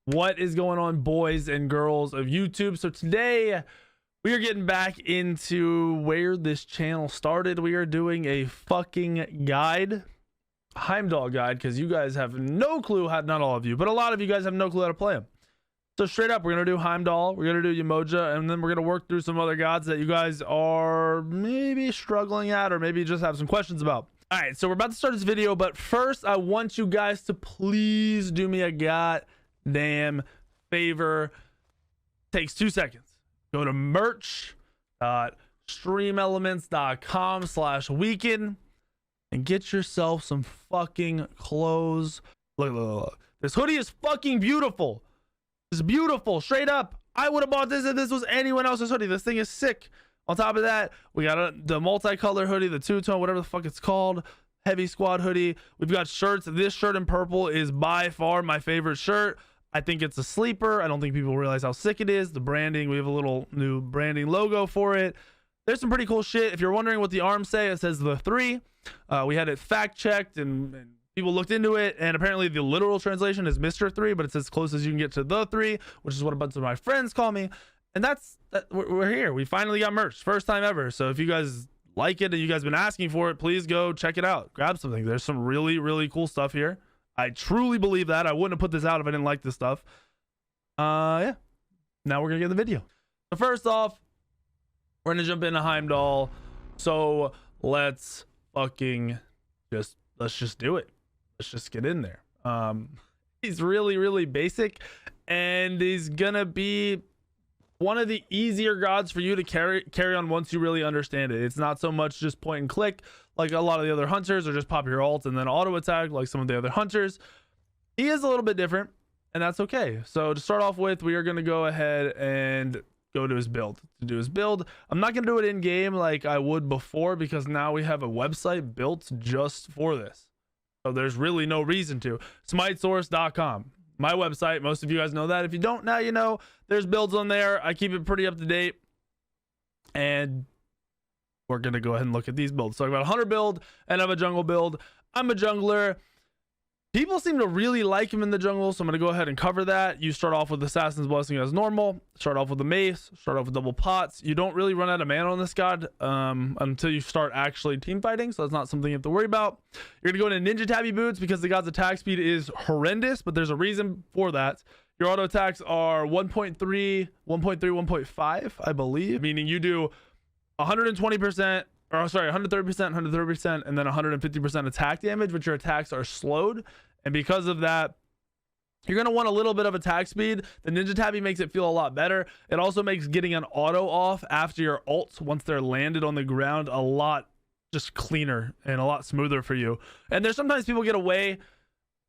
What is going on, boys and girls of YouTube? So today we are getting back into where this channel started. We are doing a fucking guide, Heimdallr guide, because you guys have no clue how, not all of you, but a lot of you guys have no clue how to play him. So straight up, we're going to do Heimdallr, we're going to do Umoja, and then we're going to work through some other gods that you guys are maybe struggling at or maybe just have some questions about. All right, so we're about to start this video, but first I want you guys to please do me a goddamn favor. Takes 2 seconds. Go to merch.streamelements.com/weekend and get yourself some fucking clothes. Look. This hoodie is fucking beautiful. It's beautiful, straight up. I would have bought this if this was anyone else's hoodie. This thing is sick. On top of that, we got the multicolor hoodie, the two-tone, whatever the fuck it's called, heavy squad hoodie. We've got shirts. This shirt in purple is by far my favorite shirt. I think it's a sleeper. I don't think people realize how sick it is. The branding, we have a little new branding logo for it. There's some pretty cool shit. If you're wondering what the arms say, it says the 3. We had it fact checked and people looked into it, and apparently the literal translation is Mr. 3, but it's as close as you can get to the 3, which is what a bunch of my friends call me. And we're here. We finally got merch, first time ever. So if you guys like it and you guys been asking for it, please go check it out. Grab something. There's some really cool stuff here. I truly believe that. I wouldn't have put this out if I didn't like this stuff. Yeah. Now we're gonna get the video. So first off, we're gonna jump into Heimdallr. So let's fucking let's just do it. Let's just get in there. He's really basic, and he's gonna be one of the easier gods for you to carry on once you really understand it. It's not so much just point and click like a lot of the other hunters, or just pop your ult and then auto attack like some of the other hunters. He is a little bit different, and that's okay. So to start off with, we are going to go ahead and go to his build. To do his build, I'm not going to do it in game like I would before, because now we have a website built just for this. So there's really no reason to. Smitesource.com. My website. Most of you guys know that. If you don't, now you know. There's builds on there. I keep it pretty up to date, and we're gonna go ahead and look at these builds. So I've got a hunter build and I have a jungle build. I'm a jungler. People seem to really like him in the jungle, so I'm gonna go ahead and cover that. You start off with Assassin's Blessing as normal. Start off with the mace. Start off with double pots. You don't really run out of mana on this god until you start actually team fighting, so that's not something you have to worry about. You're gonna go into Ninja Tabby boots because the god's attack speed is horrendous, but there's a reason for that. Your auto attacks are 1.3, 1.5, I believe, meaning you do 120%, or sorry, 130%, 130%, and then 150% attack damage, but your attacks are slowed. And because of that, you're going to want a little bit of attack speed. The Ninja Tabby makes it feel a lot better. It also makes getting an auto off after your ults, once they're landed on the ground, a lot just cleaner and a lot smoother for you. And there's sometimes people get away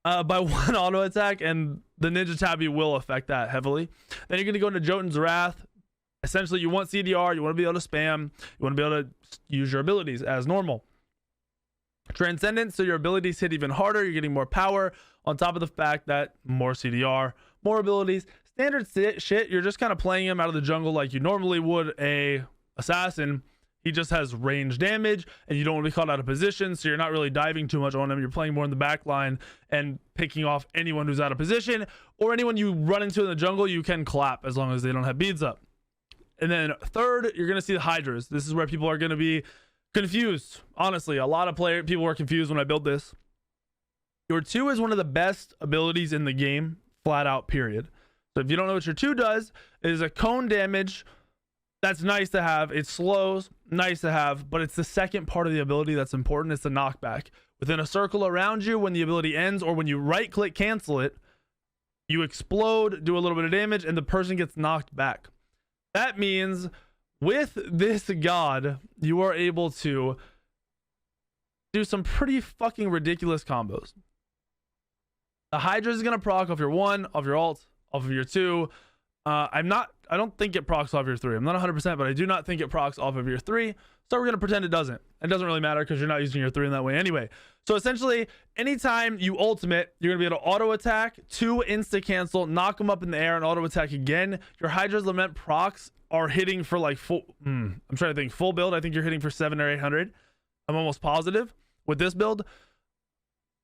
by one auto attack, and the Ninja Tabby will affect that heavily. Then you're going to go into Jotun's Wrath. Essentially, you want CDR, you want to be able to spam, you want to be able to use your abilities as normal. Transcendence, so your abilities hit even harder, you're getting more power, on top of the fact that more CDR, more abilities. Standard shit, you're just kind of playing him out of the jungle like you normally would a assassin. He just has range damage, and you don't want to be caught out of position, so you're not really diving too much on him. You're playing more in the back line and picking off anyone who's out of position, or anyone you run into in the jungle, you can clap as long as they don't have beads up. And then third, you're going to see the Hydras. This is where people are going to be confused. Honestly, a lot of people were confused when I built this. Your 2 is one of the best abilities in the game, flat out, period. So if you don't know what your 2 does, it is a cone damage. That's nice to have. It slows, nice to have, but it's the second part of the ability that's important. It's the knockback. Within a circle around you, when the ability ends, or when you right click cancel it, you explode, do a little bit of damage, and the person gets knocked back. That means with this god, you are able to do some pretty fucking ridiculous combos. The Hydra is going to proc off your 1, off your ult, off of your 2. I don't think it procs off your 3. I'm not 100%, but I do not think it procs off of your 3. So we're going to pretend it doesn't. It doesn't really matter because you're not using your 3 in that way anyway. So essentially, anytime you ultimate, you're going to be able to auto attack, 2 insta cancel, knock them up in the air, and auto attack again. Your Hydra's Lament procs are hitting for like full, I'm trying to think, full build. I think you're hitting for 700 or 800. I'm almost positive with this build.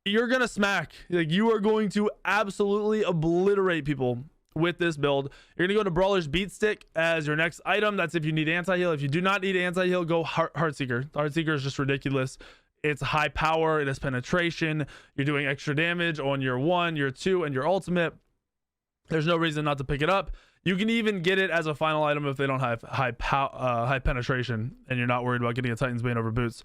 you're gonna smack. Like, you are going to absolutely obliterate people with this build. You're gonna go to Brawler's Beat Stick as your next item. That's if you need anti-heal. If you do not need anti-heal, go Heartseeker. Heartseeker is just ridiculous. It's high power, it has penetration, you're doing extra damage on your 1, your 2, and your ultimate. There's no reason not to pick it up. You can even get it as a final item if they don't have high penetration and you're not worried about getting a Titan's Bane over boots.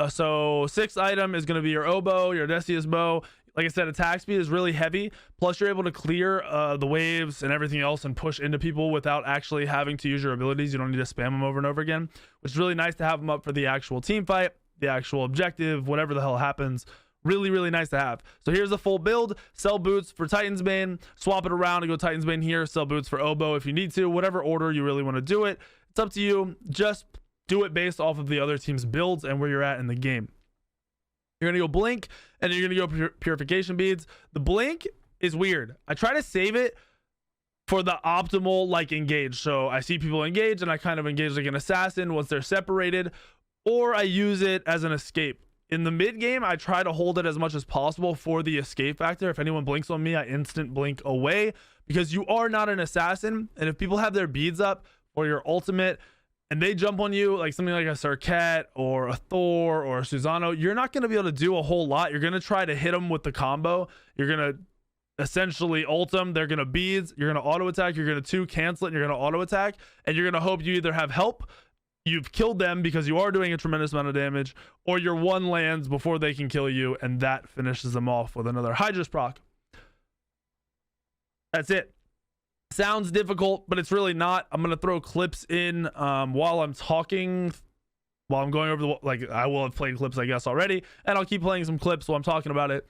So 6th item is going to be your oboe, your Odysseus bow. Like I said, attack speed is really heavy. Plus, you're able to clear the waves and everything else and push into people without actually having to use your abilities. You don't need to spam them over and over again, which is really nice to have them up for the actual team fight, the actual objective, whatever the hell happens. Really, really nice to have. So here's the full build. Sell boots for Titan's Bane. Swap it around and go Titan's Bane here. Sell boots for oboe if you need to. Whatever order you really want to do it. It's up to you. Just do it based off of the other team's builds and where you're at in the game. You're going to go blink and you're going to go purification beads. The blink is weird. I try to save it for the optimal like engage. So I see people engage and I kind of engage like an assassin once they're separated, or I use it as an escape. In the mid game, I try to hold it as much as possible for the escape factor. If anyone blinks on me, I instant blink away because you are not an assassin. And if people have their beads up or your ultimate and they jump on you, like something like a Serket or a Thor or a Susano, you're not going to be able to do a whole lot. You're going to try to hit them with the combo. You're going to essentially ult them. They're going to beads. You're going to auto attack. You're going to 2 cancel it. And you're going to auto attack. And you're going to hope you either have help, you've killed them because you are doing a tremendous amount of damage, or your 1 lands before they can kill you, and that finishes them off with another Hydra's proc. That's it. Sounds difficult, but it's really not. I'm going to throw clips in while I'm talking, while I'm going over the, like, I will have played clips, I guess, already, and I'll keep playing some clips while I'm talking about it.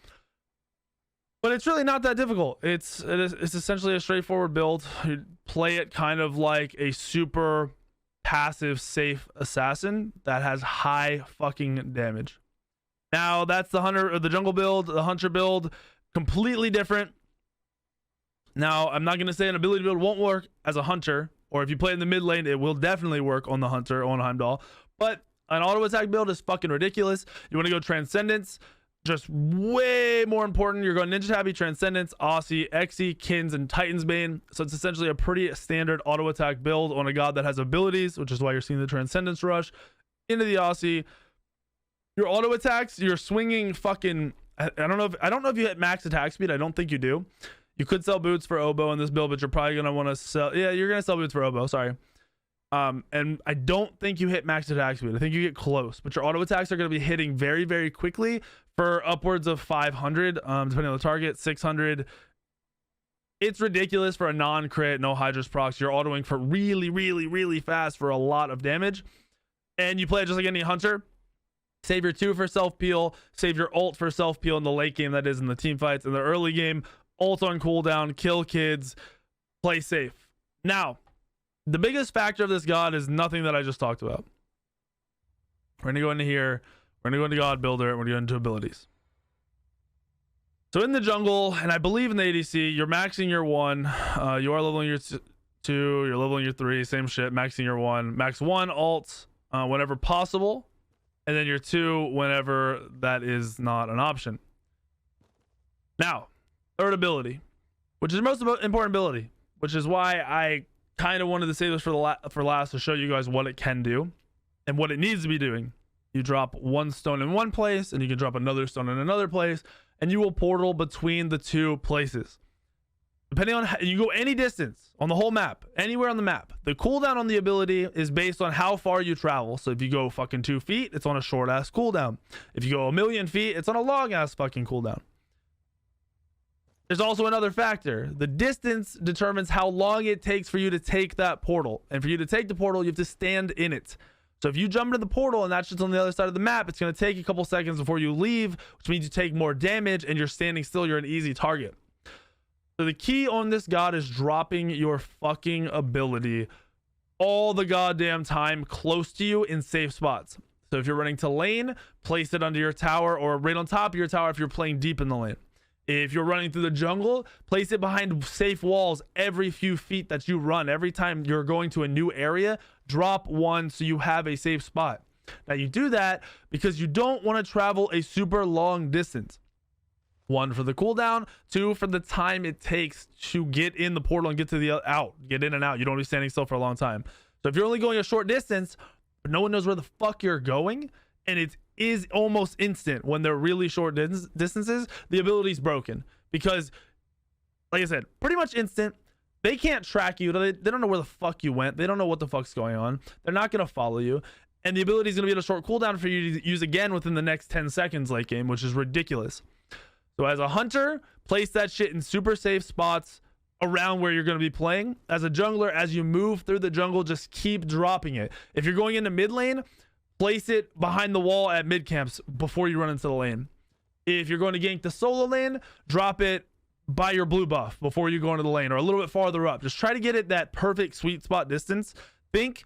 But it's really not that difficult. It's essentially a straightforward build. You play it kind of like a super passive safe assassin that has high fucking damage. Now that's the hunter or the jungle build. The hunter build, completely different. Now I'm not going to say an ability build won't work as a hunter, or if you play in the mid lane it will definitely work on the hunter on Heimdallr, but an auto attack build is fucking ridiculous. You want to go Transcendence, just way more important. You're going Ninja Tabby, Transcendence, Aussie, Exy, Kins, and Titan's Bane. So it's essentially a pretty standard auto attack build on a god that has abilities, which is why you're seeing the Transcendence rush into the Aussie. Your auto attacks, you're swinging fucking, I don't know if you hit max attack speed. I don't think you do. You could sell boots for oboe in this build, but you're probably going to want to sell, yeah, you're going to sell boots for oboe, sorry. And I don't think you hit max attack speed. I think you get close, but your auto attacks are going to be hitting very, very quickly for upwards of 500, depending on the target, 600. It's ridiculous for a non-crit, no Hydra's procs. You're autoing for really, really, really fast for a lot of damage. And you play it just like any hunter. Save your 2 for self-peel. Save your ult for self-peel in the late game, that is in the team fights. In the early game, ult on cooldown, kill kids, play safe. Now, the biggest factor of this god is nothing that I just talked about. We're going to go into here. We're going to go into God Builder, and we're going to go into abilities. So in the jungle, and I believe in the ADC, you're maxing your 1. You are leveling your 2. You're leveling your 3. Same shit. Maxing your 1. Max 1 ult whenever possible. And then your 2 whenever that is not an option. Now, Irritability, which is the most important ability, which is why I kind of wanted to save this for last to show you guys what it can do and what it needs to be doing. You drop 1 stone in one place and you can drop another stone in another place, and you will portal between the 2 places. Depending on how, you go any distance on the whole map, anywhere on the map. The cooldown on the ability is based on how far you travel. So if you go fucking 2 feet, it's on a short ass cooldown. If you go 1,000,000 feet, it's on a long ass fucking cooldown. There's also another factor. The distance determines how long it takes for you to take that portal. And for you to take the portal, you have to stand in it. So if you jump into the portal and that's just on the other side of the map, it's going to take a couple seconds before you leave, which means you take more damage and you're standing still. You're an easy target. So the key on this god is dropping your fucking ability all the goddamn time close to you in safe spots. So if you're running to lane, place it under your tower or right on top of your tower if you're playing deep in the lane. If you're running through the jungle, place it behind safe walls every few feet that you run. Every time you're going to a new area, drop 1 so you have a safe spot. Now you do that because you don't want to travel a super long distance. 1 for the cooldown, 2 for the time it takes to get in the portal and get to the get in and out. You don't be standing still for a long time. So if you're only going a short distance, but no one knows where the fuck you're going, and it is almost instant when they're really short distances, the ability's broken. Because, like I said, pretty much instant. They can't track you. They don't know where the fuck you went. They don't know what the fuck's going on. They're not going to follow you. And the ability is going to be at a short cooldown for you to use again within the next 10 seconds late game, which is ridiculous. So as a hunter, place that shit in super safe spots around where you're going to be playing. As a jungler, as you move through the jungle, just keep dropping it. If you're going into mid lane, place it behind the wall at mid camps before you run into the lane. If you're going to gank the solo lane, drop it by your blue buff before you go into the lane, or a little bit farther up. Just try to get it that perfect sweet spot distance. Think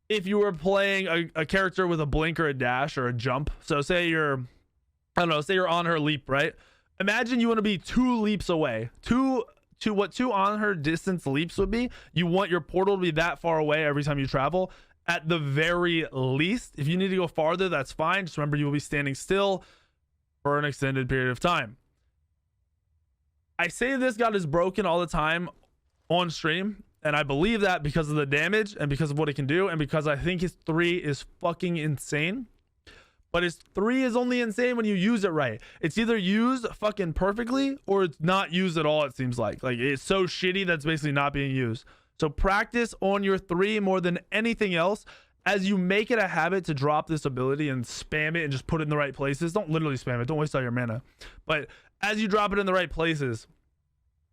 if you were playing a character with a blink or a dash or a jump. So say you're, I don't know, say you're on her leap, right? Imagine you want to be 2 leaps away. What 2 on her distance leaps would be. You want your portal to be that far away every time you travel. At the very least, if you need to go farther, that's fine. Just remember, you will be standing still for an extended period of time. I say this god is broken all the time on stream, and I believe that because of the damage and because of what it can do, and because I think his 3 is fucking insane. But his 3 is only insane when you use it right. It's either used fucking perfectly or it's not used at all, it seems like. Like, it's so shitty that's basically not being used. So practice on your 3 more than anything else. As you make it a habit to drop this ability and spam it and just put it in the right places. Don't literally spam it. Don't waste all your mana. But as you drop it in the right places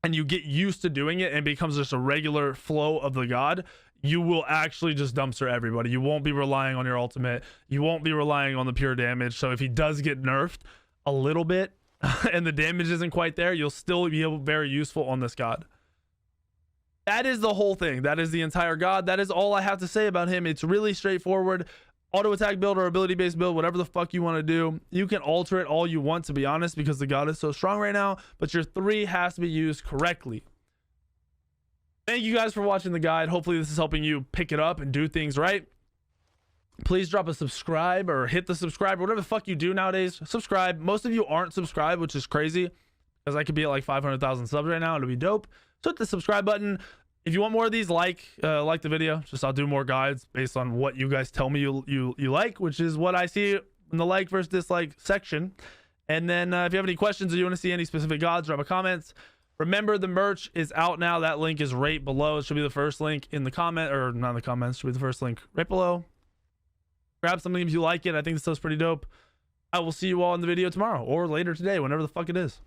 and you get used to doing it and it becomes just a regular flow of the god, you will actually just dumpster everybody. You won't be relying on your ultimate. You won't be relying on the pure damage. So if he does get nerfed a little bit and the damage isn't quite there, you'll still be very useful on this god. That is the whole thing. That is the entire god. That is all I have to say about him. It's really straightforward. Auto attack build or ability based build, whatever the fuck you want to do. You can alter it all you want, to be honest, because the god is so strong right now, but your 3 has to be used correctly. Thank you guys for watching the guide. Hopefully this is helping you pick it up and do things right. Please drop a subscribe or hit the subscribe, or whatever the fuck you do nowadays. Subscribe. Most of you aren't subscribed, which is crazy, because I could be at like 500,000 subs right now. It'll be dope. So hit the subscribe button. If you want more of these, like the video. Just I'll do more guides based on what you guys tell me you like, which is what I see in the like versus dislike section. And then if you have any questions or you want to see any specific gods, drop a comments. Remember, the merch is out now. That link is right below. It should be the first link in the comment, or not in the comments. It should be the first link right below. Grab something if you like it. I think this stuff's pretty dope. I will see you all in the video tomorrow or later today, whenever the fuck it is.